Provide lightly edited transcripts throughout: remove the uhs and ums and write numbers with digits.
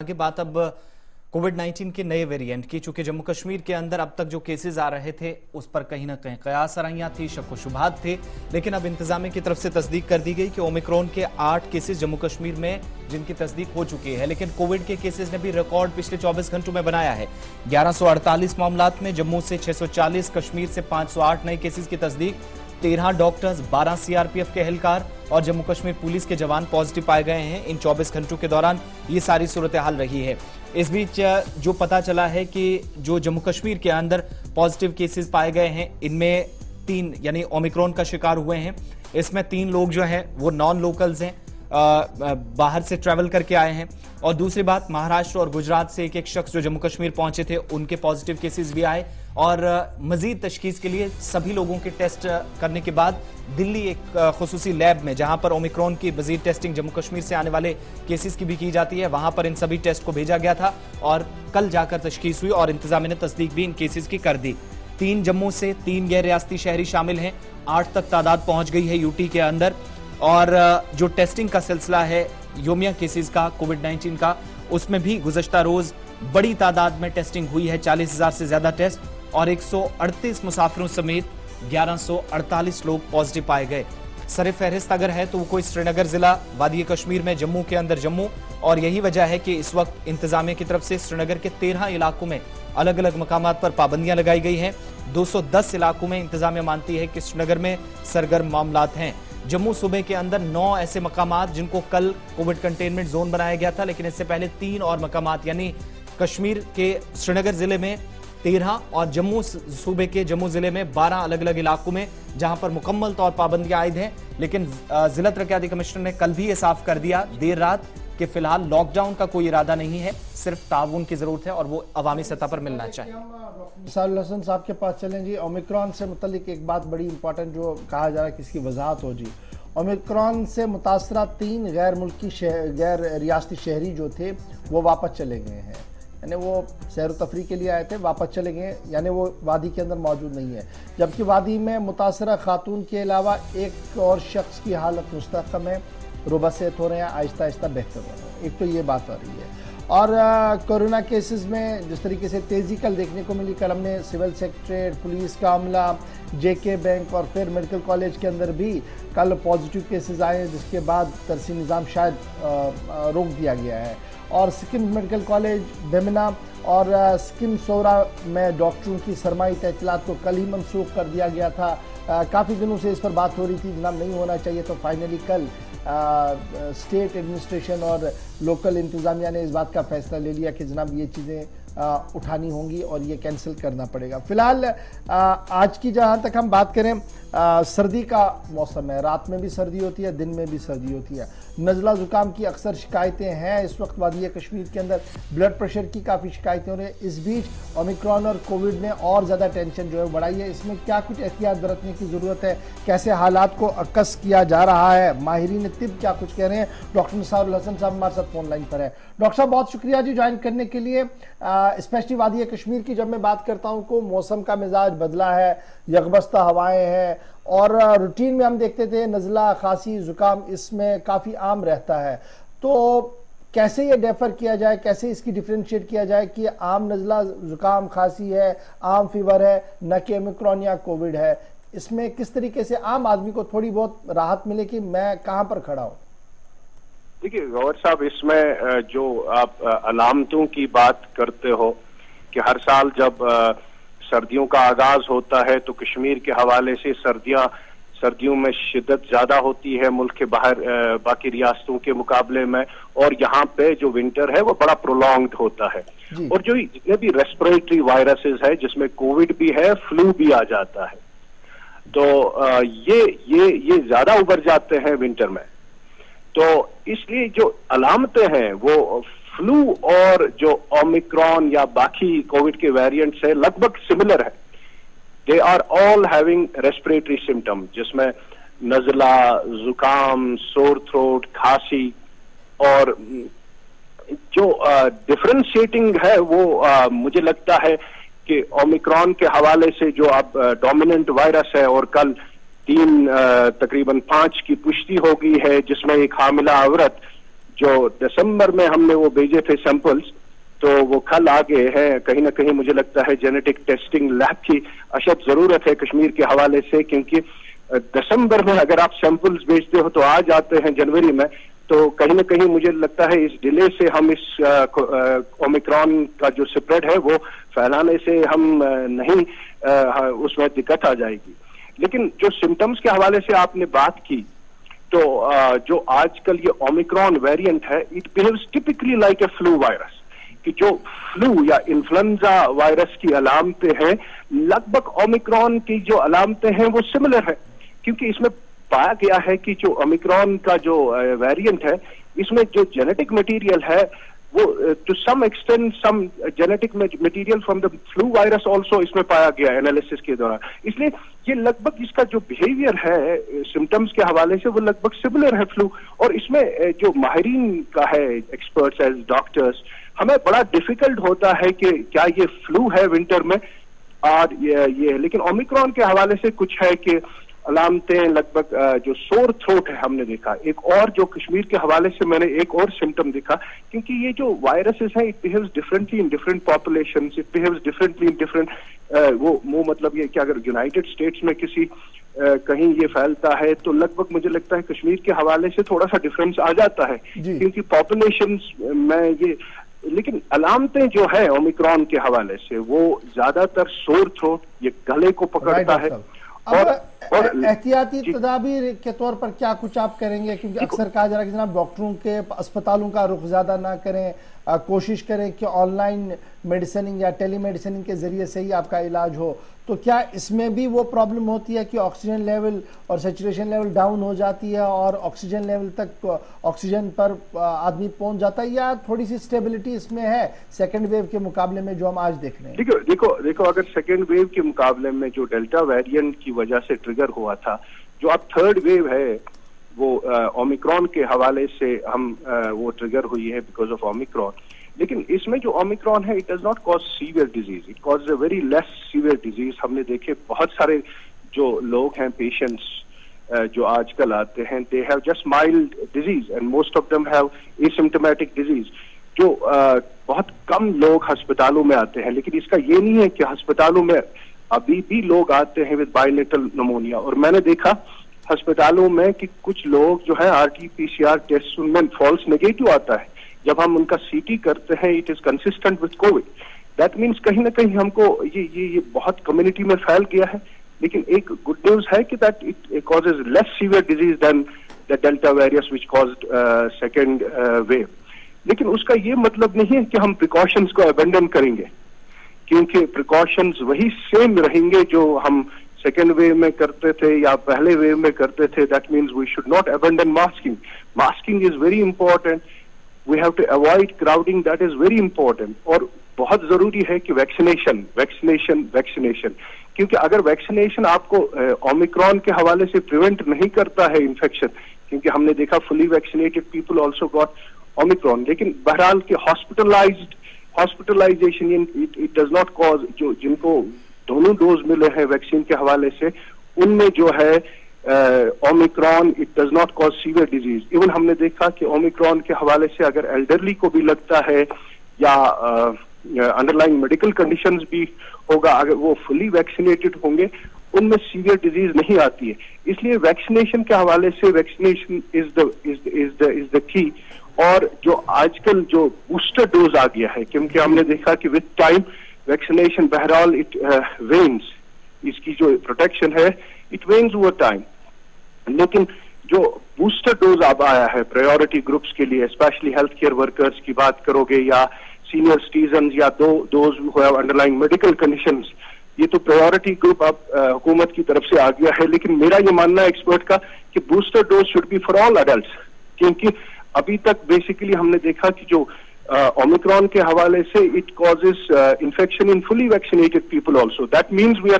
आगे बात अब कोविड-19 के नए वेरिएंट की। चूंकि जम्मू कश्मीर के अंदर अब तक जो केसेस आ रहे थे उस पर कहीं ना कहीं कयास आराइयां थी, शक व शुबहात थे, लेकिन अब इंतजामिया की तरफ से तस्दीक कर दी गई कि ओमिक्रॉन के 8 केसेस जम्मू कश्मीर में जिनकी तस्दीक हो चुकी है। लेकिन कोविड के केसेस ने भी रिकॉर्ड पिछले 24 घंटों में बनाया है। 1148 मामलात में जम्मू से 640, कश्मीर से 508 नए केसेस की तस्दीक, 13 डॉक्टर्स, 12 सीआरपीएफ के एहलकार और जम्मू कश्मीर पुलिस के जवान पॉजिटिव पाए गए हैं। इन 24 घंटों के दौरान ये सारी सूरत हाल रही है। इस बीच जो पता चला है कि जो जम्मू कश्मीर के अंदर पॉजिटिव केसेस पाए गए हैं, इनमें 3 यानी ओमिक्रॉन का शिकार हुए हैं। इसमें 3 लोग जो हैं वो नॉन लोकल्स हैं, बाहर से ट्रैवल करके आए हैं। और दूसरी बात, महाराष्ट्र और गुजरात से एक शख्स जो जम्मू कश्मीर पहुंचे थे उनके पॉजिटिव केसेस भी आए। और मजीद तशखीस के लिए सभी लोगों के टेस्ट करने के बाद दिल्ली एक खुसूसी लैब में, जहां पर ओमिक्रॉन की मजीद टेस्टिंग जम्मू कश्मीर से आने वाले केसेस की भी की जाती है, वहां पर इन सभी टेस्ट को भेजा गया था और कल जाकर तशखीस हुई और इंतजामिया ने तस्दीक भी इन केसेस की कर दी। 3 जम्मू से 3 गैर रियासती शहरी शामिल हैं। 8 तक तादाद पहुंच गई है यूटी के अंदर। और जो टेस्टिंग का सिलसिला है योमिया केसेस का कोविड-19 का, उसमें भी गुज़श्ता रोज बड़ी तादाद में टेस्टिंग हुई है। 40,000 से ज्यादा टेस्ट और 138 मुसाफिरों समेत 1148 लोग पॉजिटिव पाए गए। सरे फहरिस्त अगर है तो वो कोई श्रीनगर जिला, वादी कश्मीर में जम्मू के अंदर जम्मू, और यही वजह है कि इस वक्त इंतजामिया की तरफ से श्रीनगर के 13 इलाकों में अलग अलग मकामात पर पाबंदियां लगाई गई हैं। 210 इलाकों में इंतजामिया मानती है कि श्रीनगर में सरगर्म मामलात हैं। जम्मू सूबे के अंदर 9 ऐसे मकामात जिनको कल कोविड कंटेनमेंट जोन बनाया गया था, लेकिन इससे पहले 3 और मकामात यानी कश्मीर के श्रीनगर जिले में 13 और जम्मू सूबे के जम्मू जिले में 12 अलग अलग इलाकों में जहां पर मुकम्मल तौर पाबंदियां आयद हैं। लेकिन जिला तरक्याती कमिश्नर ने कल भी ये साफ कर दिया देर रात कि फिलहाल लॉकडाउन का कोई इरादा नहीं है, सिर्फ ताउन की जरूरत है और वो अवामी सतह पर मिलना चाहिए। साल हसन साहब के पास चलें जी। ओमिक्रॉन से मुतल्लिक एक बात बड़ी इंपॉर्टेंट जो कहा जा रहा है कि इसकी वजाहत हो जी। ओमिक्रॉन से मुतासरा 3 गैर मुल्की गैर रियासती शहरी जो थे वो वापस चले गए हैं, यानी वो सैर तफरी के लिए आए थे, वापस चले गए, यानी वो वादी के अंदर मौजूद नहीं है। जबकि वादी में मुतासरा खातून के अलावा एक और शख्स की हालत मुस्तहकम है, रोबसेहत हो रहे हैं, आहिस्ता आहिस्ता बेहतर हो रहे हैं। एक तो ये बात आ रही है। और कोरोना केसेस में जिस तरीके से तेज़ी कल देखने को मिली, कल हमने सिविल सेक्रेटरीट, पुलिस का अमला, जेके बैंक और फिर मेडिकल कॉलेज के अंदर भी कल पॉजिटिव केसेस आए, जिसके बाद तरसी निज़ाम शायद रोक दिया गया है। और सिक्किम मेडिकल कॉलेज बेमिना और सिक्किम सोरा में डॉक्टरों की सरमाई तहसीलात को कल ही मनसूख कर दिया गया था। काफ़ी दिनों से इस पर बात हो रही थी, जनाब नहीं होना चाहिए, तो फाइनली कल स्टेट एडमिनिस्ट्रेशन और लोकल इंतज़ामिया ने इस बात का फैसला ले लिया कि जनाब ये चीज़ें उठानी होंगी और ये कैंसिल करना पड़ेगा। फिलहाल आज की जहाँ तक हम बात करें, सर्दी का मौसम है, रात में भी सर्दी होती है, दिन में भी सर्दी होती है। नज़ला ज़ुकाम की अक्सर शिकायतें हैं इस वक्त वादी कश्मीर के अंदर, ब्लड प्रेशर की काफ़ी शिकायतें हो रही हैं। इस बीच ओमिक्रॉन और कोविड ने और ज़्यादा टेंशन जो है बढ़ाई है। इसमें क्या कुछ एहतियात बरतने की ज़रूरत है, कैसे हालात को अक्स किया जा रहा है, माहिरीन तिब क्या कुछ कह रहे हैं। डॉक्टर निसारुल हसन साहब हमारे साथ फोन लाइन पर है। डॉक्टर साहब बहुत शुक्रिया जी ज्वाइन करने के लिए। स्पेशली वादी कश्मीर की जब मैं बात करता हूँ को मौसम का मिजाज बदला है, यकबस्ता हवाएं हैं और रूटीन में हम देखते थे नज़ला, खांसी, जुकाम इसमें काफ़ी आम रहता है। तो कैसे ये डेफर किया जाए, कैसे इसकी डिफ्रेंशिएट किया जाए कि आम नज़ला, जुकाम, खांसी है, आम फीवर है, न कि ओमिक्रॉन या कोविड है, इसमें किस तरीके से आम आदमी को थोड़ी बहुत राहत मिले कि मैं कहाँ पर खड़ा हूँ? देखिए गौर साहब, इसमें जो आप अलामतों की बात करते हो कि हर साल जब सर्दियों का आगाज होता है तो कश्मीर के हवाले से सर्दियों में शिद्दत ज्यादा होती है मुल्क के बाहर बाकी रियासतों के मुकाबले में, और यहाँ पे जो विंटर है वो बड़ा प्रोलॉन्ग्ड होता है। और जो जितने भी रेस्पिरेटरी वायरसेस है जिसमें कोविड भी है, फ्लू भी आ जाता है, तो ये ज्यादा उभर जाते हैं विंटर में। तो इसलिए जो अलामतें हैं वो फ्लू और जो ओमिक्रॉन या बाकी कोविड के वेरिएंट्स है लगभग सिमिलर है। They are all having respiratory symptom, जिसमें नज़ला, जुकाम, सोर थ्रोट, खांसी, और जो डिफरेंशिएटिंग है वो मुझे लगता है कि ओमिक्रॉन के हवाले से जो अब डोमिनेंट वायरस है, और कल तकरीबन 5 की पुष्टि हो गई है, जिसमें एक हामिला औरत जो दिसंबर में हमने वो भेजे थे सैंपल्स, तो वो कल आ गए हैं। कहीं ना कहीं मुझे लगता है जेनेटिक टेस्टिंग लैब की अशद जरूरत है कश्मीर के हवाले से, क्योंकि दिसंबर में अगर आप सैंपल्स भेजते हो तो आज आते हैं जनवरी में, तो कहीं ना कहीं मुझे लगता है इस डिले से हम इस ओमिक्रॉन का जो स्प्रेड है वो फैलाने से हम नहीं उसमें दिक्कत आ जाएगी। लेकिन जो सिम्टम्स के हवाले से आपने बात की, तो जो आजकल ये ओमिक्रॉन वेरिएंट है, it behaves typically like a flu virus, कि जो फ्लू या इन्फ्लुएंजा वायरस की अलामतें हैं, लगभग ओमिक्रॉन की जो अलामतें हैं वो सिमिलर है। क्योंकि इसमें पाया गया है कि जो ओमिक्रॉन का जो वेरिएंट है, इसमें जो जेनेटिक मटेरियल है वो to some extent some genetic material from the flu virus also इसमें पाया गया एनालिसिस के दौरान। इसलिए ये लगभग इसका जो बिहेवियर है सिम्टम्स के हवाले से वो लगभग सिमिलर है फ्लू। और इसमें जो माहिरीन का है, एक्सपर्ट्स एज डॉक्टर्स, हमें बड़ा डिफिकल्ट होता है कि क्या ये फ्लू है विंटर में और ये लेकिन ओमिक्रॉन के हवाले से कुछ है कि अलामतें लगभग जो सोर थ्रोट है हमने देखा। एक और जो कश्मीर के हवाले से मैंने एक और सिम्टम देखा, क्योंकि ये जो वायरसेस हैं it behaves differently in different populations, it behaves differently in different वो मतलब ये कि अगर यूनाइटेड स्टेट्स में किसी कहीं ये फैलता है तो लगभग मुझे लगता है कश्मीर के हवाले से थोड़ा सा डिफरेंस आ जाता है, क्योंकि पॉपुलेशंस में ये। लेकिन अलामतें जो है ओमिक्रॉन के हवाले से वो ज्यादातर सोर थ्रोट, ये गले को पकड़ता है। और एहतियाती तदाबीर के तौर पर क्या कुछ आप करेंगे, क्योंकि अक्सर कहा जा रहा है कि जनाब डॉक्टरों के अस्पतालों का रुख ज्यादा ना करें, कोशिश करें कि ऑनलाइन मेडिसिनिंग या टेलीमेडिसिनिंग के जरिए से ही आपका इलाज हो, तो क्या इसमें भी वो प्रॉब्लम होती है कि ऑक्सीजन लेवल और सैचुरेशन लेवल डाउन हो जाती है और ऑक्सीजन लेवल तक ऑक्सीजन पर आदमी पहुंच जाता है, या थोड़ी सी स्टेबिलिटी इसमें है सेकेंड वेव के मुकाबले में जो हम आज देख रहे हैं? देखो अगर सेकेंड वेव के मुकाबले में जो डेल्टा वेरिएंट की वजह से ट्रिगर हुआ था, जो अब थर्ड वेव है वो ओमिक्रॉन के हवाले से हम वो ट्रिगर हुई है बिकॉज ऑफ ओमिक्रॉन। लेकिन इसमें जो ओमिक्रॉन है it does not cause severe disease, it cause a very less severe disease. हमने देखे बहुत सारे जो लोग हैं पेशेंट्स जो आजकल आते हैं, they have just mild disease and most of them have asymptomatic disease. जो बहुत कम लोग अस्पतालों में आते हैं, लेकिन इसका ये नहीं है कि अस्पतालों में अभी भी लोग आते हैं विद बायलेटरल निमोनिया। और मैंने देखा अस्पतालों में कि कुछ लोग जो है RT-PCR टेस्ट उनमें फॉल्स नेगेटिव आता है, जब हम उनका CT करते हैं it is consistent with Covid. That means कहीं ना कहीं हमको ये बहुत कम्युनिटी में फैल गया है। लेकिन एक गुड न्यूज है कि that it causes less severe disease than the delta वेरियस विच कॉज्ड सेकेंड वेव। लेकिन उसका ये मतलब नहीं है कि हम प्रिकॉशंस को अबेंडन करेंगे, क्योंकि प्रिकॉशंस वही सेम रहेंगे जो हम सेकेंड वेव में करते थे या पहले वेव में करते थे। That means we should not abandon masking. Masking is very important, we have to avoid crowding, that is very important. और बहुत जरूरी है कि वैक्सीनेशन, क्योंकि अगर वैक्सीनेशन आपको ओमिक्रॉन के हवाले से प्रिवेंट नहीं करता है इन्फेक्शन, क्योंकि हमने देखा fully vaccinated people also got Omicron. लेकिन बहरहाल के hospitalization it does not cause, जो जिनको दोनों डोज मिले हैं वैक्सीन के हवाले से उनमें जो है Omicron it does not cause severe disease. Even हमने देखा कि ओमिक्रॉन के हवाले से अगर एल्डरली को भी लगता है या अंडरलाइंग मेडिकल कंडीशंस भी होगा, अगर वो फुली वैक्सीनेटेड होंगे उनमें सीवियर डिजीज नहीं आती है। इसलिए वैक्सीनेशन के हवाले से वैक्सीनेशन इज द की। और जो आजकल जो बूस्टर डोज आ गया है, क्योंकि हमने देखा कि विद टाइम वैक्सीनेशन बहरहाल इट वेन्स, इसकी जो प्रोटेक्शन है इट वेन्स ओवर टाइम। लेकिन जो बूस्टर डोज अब आया है प्रायोरिटी ग्रुप्स के लिए, स्पेशली हेल्थ केयर वर्कर्स की बात करोगे या सीनियर सिटीजन या those who have underlying medical conditions, ये तो प्रायोरिटी ग्रुप अब हुकूमत की तरफ से आ गया है। लेकिन मेरा ये मानना है एक्सपर्ट का कि booster dose should be for all adults, क्योंकि अभी तक बेसिकली हमने देखा कि जो ओमिक्रॉन के हवाले से it causes infection in fully vaccinated people also. That means we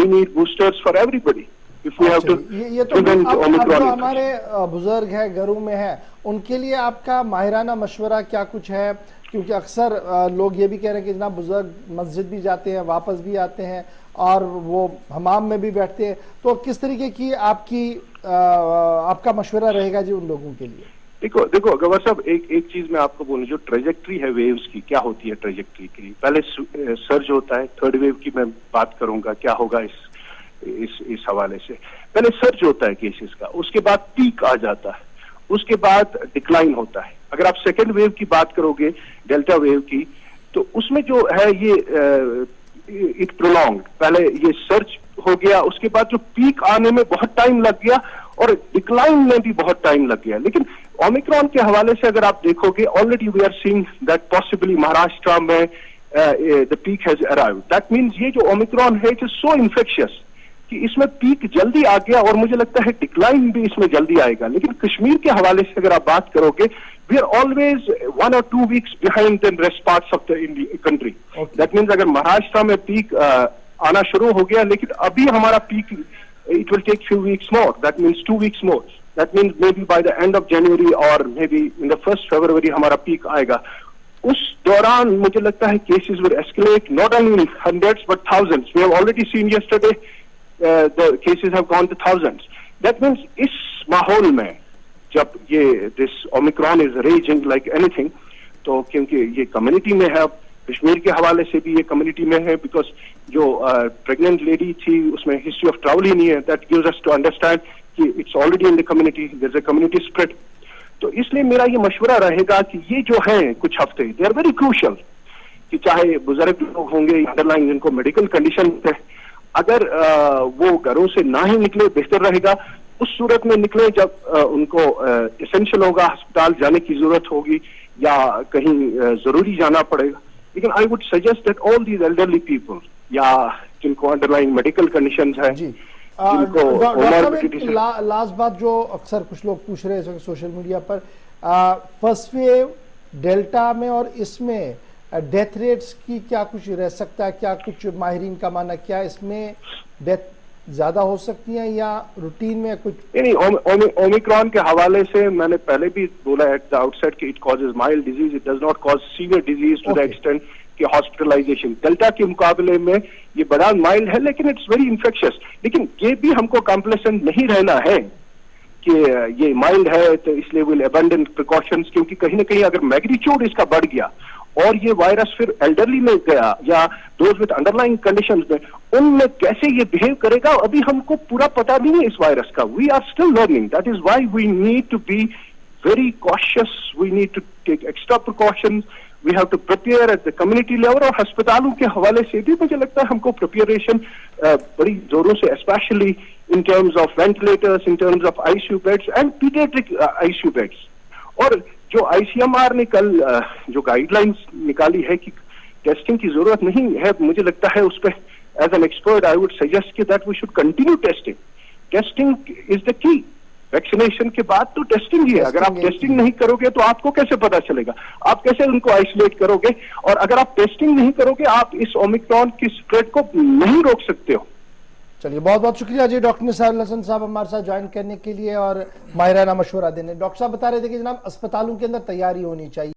need boosters for everybody if we have to prevent Omicron. हमारे बुजुर्ग है, घरों में है, उनके लिए आपका माहिराना मशवरा क्या कुछ है? क्योंकि अक्सर लोग ये भी कह रहे हैं कि जनाब बुजुर्ग मस्जिद भी जाते हैं, वापस भी आते हैं और वो हमाम में भी बैठते हैं, तो किस तरीके की आपका मशवरा रहेगा जी उन लोगों के लिए? देखो देखो गवर साहब, एक चीज मैं आपको बोलूं, जो ट्रेजेक्ट्री है वेव्स की, क्या होती है ट्रेजेक्ट्री की? पहले सर्ज होता है, थर्ड वेव की मैं बात करूंगा क्या होगा इस हवाले से। पहले सर्ज होता है केसेस का, उसके बाद पीक आ जाता है, उसके बाद डिक्लाइन होता है। अगर आप सेकेंड वेव की बात करोगे, डेल्टा वेव की, तो उसमें जो है ये इट प्रोलॉन्ग, पहले ये सर्च हो गया, उसके बाद जो पीक आने में बहुत टाइम लग गया और डिक्लाइन में भी बहुत टाइम लग गया। लेकिन ओमिक्रॉन के हवाले से अगर आप देखोगे, already we are seeing that possibly Maharashtra में the peak has arrived. That means ये जो ओमिक्रॉन है इट इज सो इन्फेक्शियस कि इसमें पीक जल्दी आ गया और मुझे लगता है डिक्लाइन भी इसमें जल्दी आएगा। लेकिन कश्मीर के हवाले से अगर आप बात करोगे, we are always 1 or 2 weeks behind the rest parts of the country. That means अगर महाराष्ट्र में पीक आना शुरू हो गया, लेकिन अभी हमारा peak it will take few weeks more. That means 2 weeks more. That means maybe by the end of January or maybe in the 1st February हमारा पीक आएगा। उस दौरान मुझे लगता है cases will escalate not only in hundreds but thousands. We have already seen yesterday the cases have gone to thousands. That means इस माहौल में जब ये this Omicron is raging like anything, तो क्योंकि ये कम्युनिटी में है, कश्मीर के हवाले से भी ये कम्युनिटी में है, बिकॉज जो प्रेग्नेंट लेडी थी उसमें हिस्ट्री ऑफ ट्रैवल ही नहीं है। That gives us to understand कि it's already in the community, there is a community spread. तो इसलिए मेरा ये मशवरा रहेगा कि ये जो है कुछ हफ्ते, दे आर वेरी क्रूशियल, कि चाहे बुजुर्ग लोग होंगे, अंडरलाइन जिनको मेडिकल कंडीशन है, अगर वो घरों से ना ही निकले बेहतर रहेगा। उस सूरत में निकले जब उनको एसेंशियल होगा, अस्पताल जाने की जरूरत होगी या कहीं जरूरी जाना पड़ेगा। लेकिन आई would suggest that all these elderly people या जिनको अंडरलाइन मेडिकल कंडीशंस है, जिनको लास्ट बात जो अक्सर कुछ लोग पूछ रहे हैं सोशल मीडिया पर, फर्स्ट वेव डेल्टा में और इसमें डेथ रेट्स की क्या कुछ रह सकता है? क्या कुछ माहिरीन का मानना, क्या इसमें डेथ ज्यादा हो सकती है या रूटीन में कुछ? नहीं, ओमिक्रॉन के हवाले से मैंने पहले भी बोला एट द आउटसेट कि it causes mild disease, it does not cause severe disease to the extent कि हॉस्पिटलाइजेशन। डेल्टा के मुकाबले में ये बड़ा माइल्ड है, लेकिन इट्स वेरी इन्फेक्शियस। लेकिन ये भी हमको कॉम्प्लेसेंट नहीं रहना है कि ये माइल्ड है तो इसलिए विल अबंडन प्रिकॉशंस, क्योंकि कहीं ना कहीं अगर मैग्नीट्यूड इसका बढ़ गया और ये वायरस फिर एल्डरली में गया या दोज विद अंडरलाइंग कंडीशंस में, उनमें कैसे ये बिहेव करेगा अभी हमको पूरा पता नहीं है इस वायरस का। We are still learning, that is why we need to be very cautious, we need to take extra precautions, we have to prepare at the community level. और अस्पतालों के हवाले से भी मुझे लगता है हमको प्रिपरेशन बड़ी जोरों से, specially in terms of ventilators, in terms of ICU beds and paediatric ICU beds. और जो आईसीएमआर ने कल जो गाइडलाइंस निकाली है कि टेस्टिंग की जरूरत नहीं है, मुझे लगता है उस पर as an expert I would suggest कि that we should continue testing. Testing is the key. Vaccination के बाद तो टेस्टिंग ही है। अगर आप टेस्टिंग नहीं करोगे तो आपको कैसे पता चलेगा? आप कैसे उनको आइसोलेट करोगे? और अगर आप टेस्टिंग नहीं करोगे, आप इस ओमिक्रॉन की स्प्रेड को नहीं रोक सकते हो। चलिए, बहुत बहुत शुक्रिया जी डॉक्टर निसारुल हसन साहब हमारे साथ ज्वाइन करने के लिए और माहिराना मशवरा देने। डॉक्टर साहब बता रहे थे कि जनाब अस्पतालों के अंदर तैयारी होनी चाहिए।